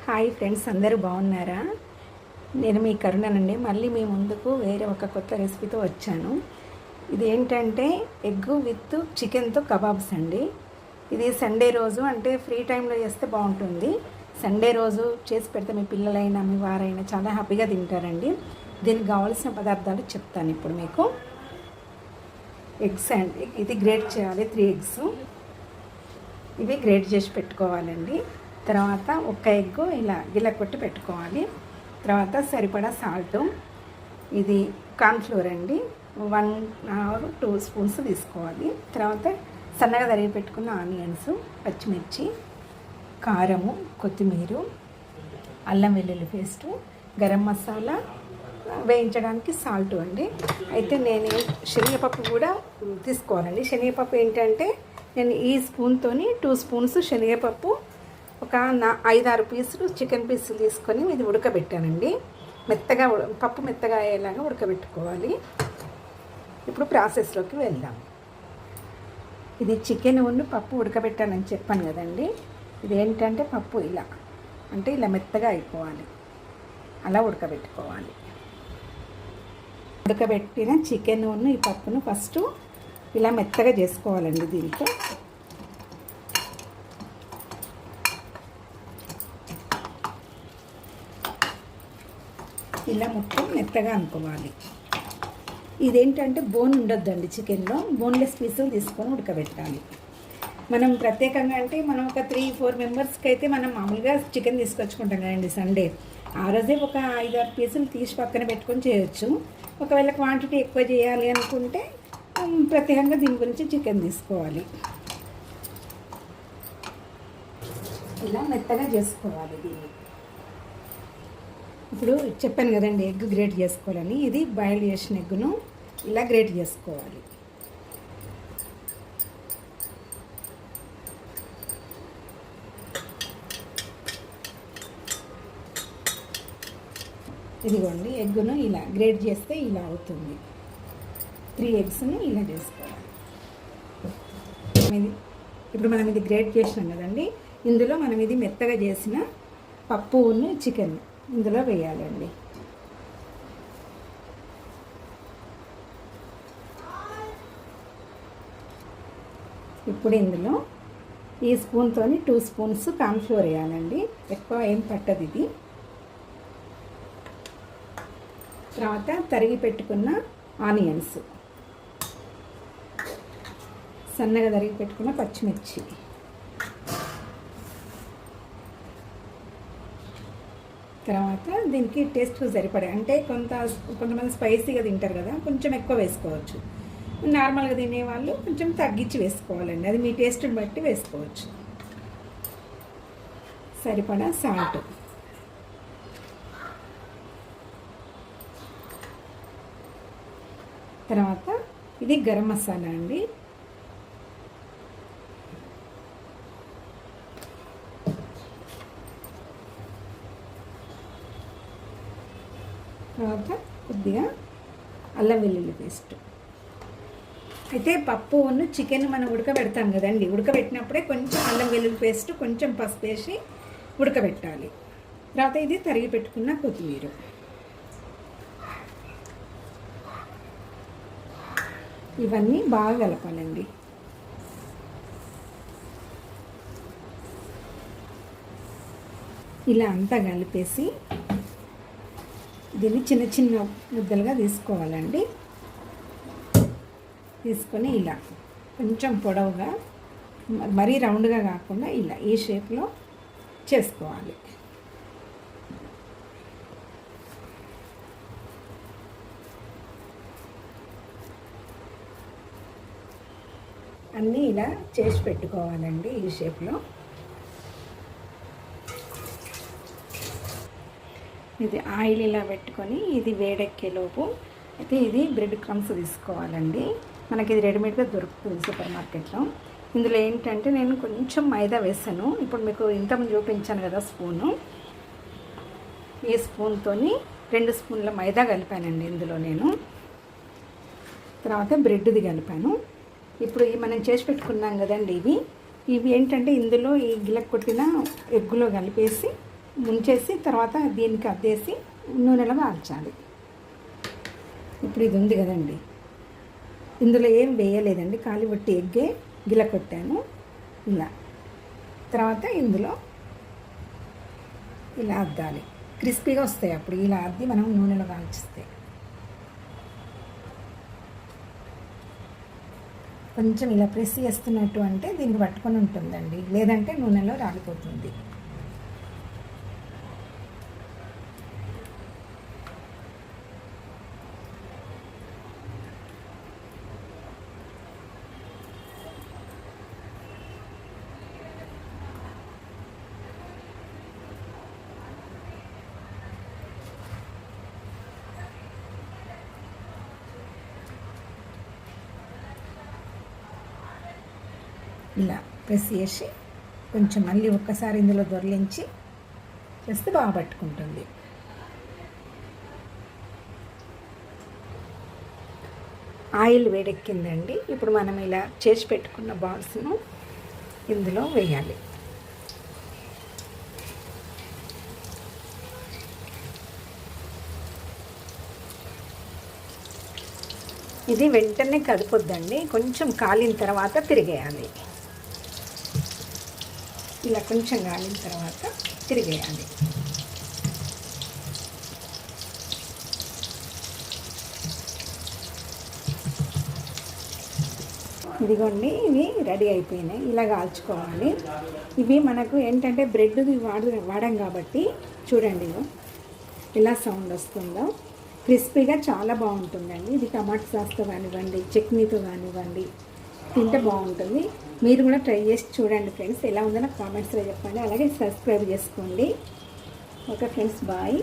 Hi friends, అందరూ బాగున్నారా? నేను మీ కరుణనండి. మళ్ళీ మీ ముందుకు వేరే ఒక కొత్త రెసిపీతో వచ్చాను. ఇది ఏంటంటే ఎగ్ విత్ చికెన్తో కబాబ్స్ అండి. ఇది సండే రోజు అంటే ఫ్రీ టైంలో చేస్తే బాగుంటుంది. సండే రోజు చేసి పెడితే మీ పిల్లలైనా మీ వారైనా చాలా హ్యాపీగా తింటారండి. దీనికి కావాల్సిన పదార్థాలు చెప్తాను ఇప్పుడు మీకు. ఎగ్స్ అండి, ఇది గ్రేట్ చేయాలి. 3 ఎగ్స్ ఇవి గ్రేట్ చేసి పెట్టుకోవాలండి. తర్వాత ఒక ఎగ్ ఇలా గిల్ల కొట్టి పెట్టుకోవాలి. తర్వాత సరిపడా సాల్ట్, ఇది కార్న్ఫ్లోర్ అండి, 1 or 2 స్పూన్స్ తీసుకోవాలి. తర్వాత సన్నగా తరిగి పెట్టుకున్న ఆనియన్స్, పచ్చిమిర్చి, కారము, కొత్తిమీర, అల్లం వెల్లుల్లి పేస్టు, గరం మసాలా, వేయించడానికి సాల్ట్ అండి. అయితే నేను శనగపప్పు కూడా తీసుకోవాలండి. శనగపప్పు ఏంటంటే నేను ఈ స్పూన్తోని 2 స్పూన్స్ శనగపప్పు, ఒక 5-6 పీసులు చికెన్ పీసులు తీసుకొని ఇది ఉడకబెట్టానండి. మెత్తగా పప్పు మెత్తగా అయ్యేలాగా ఉడకబెట్టుకోవాలి. ఇప్పుడు ప్రాసెస్లోకి వెళ్దాం. ఇది చికెన్ ఉన్న పప్పు ఉడకబెట్టానని చెప్పాను కదండి. ఇది ఏంటంటే పప్పు ఇలా అంటే ఇలా మెత్తగా అయిపోవాలి, అలా ఉడకబెట్టుకోవాలి. ఉడకబెట్టిన చికెన్ ఉన్న ఈ పప్పును ఫస్ట్ ఇలా మెత్తగా చేసుకోవాలండి. దీంట్లో ఇలా మొత్తం మెత్తగా అనుకోవాలి. ఇదేంటంటే బోన్ ఉండొద్దండి చికెన్లో, బోన్లెస్ పీసులు తీసుకొని ఉడకబెట్టాలి. మనం ప్రత్యేకంగా అంటే మనం ఒక 3-4 మెంబర్స్కి అయితే మనం మామూలుగా చికెన్ తీసుకొచ్చుకుంటాం కదండి సండే. ఆ రోజే ఒక 5-6 పీసులు తీసి పక్కన పెట్టుకొని చేయొచ్చు. ఒకవేళ క్వాంటిటీ ఎక్కువ చేయాలి అనుకుంటే ప్రత్యేకంగా దీని గురించి చికెన్ తీసుకోవాలి. ఇలా మెత్తగా చేసుకోవాలి దీన్ని. ఇప్పుడు చెప్పాను కదండి ఎగ్ గ్రేట్ చేసుకోవాలని. ఇది బాయిల్ చేసిన ఎగ్గును ఇలా గ్రేట్ చేసుకోవాలి. ఇదిగోండి ఎగ్గును ఇలా గ్రేట్ చేస్తే ఇలా అవుతుంది. 3 ఎగ్స్ని ఇలా చేసుకోవాలి. ఇప్పుడు మనం ఇది గ్రేట్ చేసినాం కదండి. ఇందులో మనం ఇది మెత్తగా చేసిన పప్పును చికెన్ ఇందులో వేయాలండి. ఇప్పుడు ఇందులో ఈ స్పూన్తో 2 స్పూన్స్ కార్న్ఫ్లోర్ వేయాలండి. ఎక్కువ ఏం పట్టదు ఇది. తర్వాత తరిగి పెట్టుకున్న ఆనియన్స్, సన్నగా తరిగి పెట్టుకున్న పచ్చిమిర్చి, తర్వాత దీనికి టేస్ట్ సరిపడే అంటే కొంతమంది స్పైసీగా తింటారు కదా, కొంచెం ఎక్కువ వేసుకోవచ్చు. నార్మల్గా తినేవాళ్ళు కొంచెం తగ్గించి వేసుకోవాలండి. అది మీ టేస్ట్ని బట్టి వేసుకోవచ్చు. సరిపడా సాల్ట్, తర్వాత ఇది గరం మసాలా అండి. తర్వాత కొద్దిగా అల్లం వెల్లుల్లి పేస్ట్. అయితే పప్పు ఉన్న చికెన్ మనం ఉడకబెడతాం కదండి, ఉడకబెట్టినప్పుడే కొంచెం అల్లం వెల్లుల్లి పేస్ట్, కొంచెం పసుపు వేసి ఉడకబెట్టాలి. తర్వాత ఇది తరిగి పెట్టుకున్న కొత్తిమీర. ఇవన్నీ బాగా కలపాలండి. ఇలా అంతా కలిపేసి దీన్ని చిన్న చిన్న ముద్దలుగా తీసుకోవాలండి. తీసుకొని ఇలా కొంచెం పొడవుగా, మరీ రౌండ్గా కాకుండా ఇలా ఈ షేప్లో చేసుకోవాలి. అన్నీ ఇలా చేసి పెట్టుకోవాలండి ఈ షేప్లో. ఇది ఆయిల్ ఇలా పెట్టుకొని ఇది వేడెక్కేలోపు అయితే ఇది బ్రెడ్ క్రమ్స్ తీసుకోవాలండి. మనకి ఇది రెడీమేడ్గా దొరుకుతుంది సూపర్ మార్కెట్లో. ఇందులో ఏంటంటే నేను కొంచెం మైదా వేసాను. ఇప్పుడు మీకు ఇంతకుముందు చూపించాను కదా స్పూను, ఈ స్పూన్తో 2 స్పూన్ల మైదా కలిపానండి ఇందులో నేను. తర్వాత బ్రెడ్ది కలిపాను. ఇప్పుడు మనం చేసి పెట్టుకున్నాం కదండి ఇవి ఏంటంటే ఇందులో ఈ గిలక్ కొట్టిన ఎగ్గులో కలిపేసి ముంచేసి తర్వాత దీనికి అద్దేసి నూనెలో కాల్చాలి. ఇప్పుడు ఇది ఉంది కదండి, ఇందులో ఏం వేయలేదండి, కాలి బట్టి ఎగ్గే గిల కొట్టాను ఇలా. తర్వాత ఇందులో ఇలా అద్దాలి, క్రిస్పీగా వస్తాయి అప్పుడు. ఇలా అద్ది మనం నూనెలో కాల్చిస్తే కొంచెం ఇలా ప్రెస్ చేస్తున్నట్టు అంటే దీనికి పట్టుకొని ఉంటుందండి, లేదంటే నూనెలో రాలిపోతుంది. ఇలా ప్రెస్ చేసి కొంచెం మళ్ళీ ఒక్కసారి ఇందులో దొర్లించి చేస్తే బాగా పట్టుకుంటుంది. ఆయిల్ వేడెక్కిందండి. ఇప్పుడు మనం ఇలా చేసి పెట్టుకున్న బాల్స్ను ఇందులో వేయాలి. ఇది వెంటనే కదిపొద్దండి, కొంచెం కాలిన తర్వాత తిరిగేయాలి. ఇలా కొంచెం కాలిన తర్వాత తిరిగేయాలి. ఇదిగోండి, ఇవి రెడీ అయిపోయినాయి. ఇలా కాల్చుకోవాలి. ఇవి మనకు ఏంటంటే బ్రెడ్ది వాడాం కాబట్టి చూడండి ఇలా సౌండ్ వస్తుందో. క్రిస్పీగా చాలా బాగుంటుందండి. ఇది టమాటా సాస్తో కానివ్వండి, చట్నీతో కానివ్వండి తింటే బాగుంటుంది. మీరు కూడా ట్రై చేసి చూడండి ఫ్రెండ్స్. ఎలా ఉందో నాకు కామెంట్స్లో చెప్పండి. అలాగే సబ్స్క్రైబ్ చేసుకోండి. Okay friends, bye.